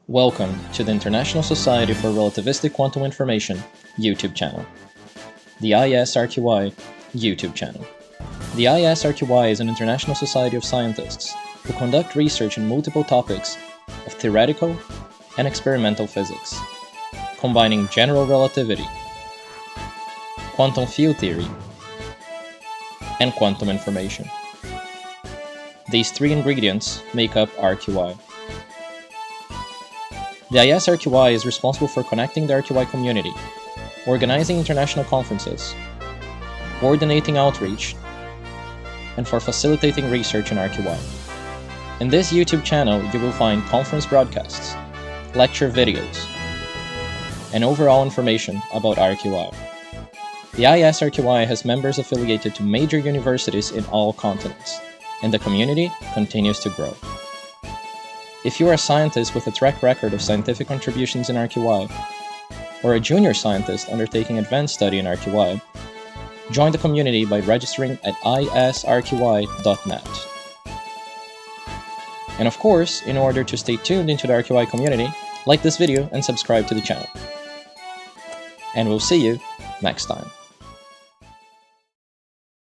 Welcome to the International Society for Relativistic Quantum Information YouTube channel, the ISRQI YouTube channel. The ISRQI is an international society of scientists who conduct research in multiple topics of theoretical and experimental physics, combining general relativity, quantum field theory, and quantum information. These three ingredients make up RQI. The ISRQI is responsible for connecting the RQI community, organizing international conferences, coordinating outreach, and for facilitating research in RQI. In this YouTube channel, you will find conference broadcasts, lecture videos, and overall information about RQI. The ISRQI has members affiliated to major universities in all continents, and the community continues to grow. If you are a scientist with a track record of scientific contributions in RQI, or a junior scientist undertaking advanced study in RQI, join the community by registering at isrqi.net. And of course, in order to stay tuned into the RQI community, like this video and subscribe to the channel. And we'll see you next time.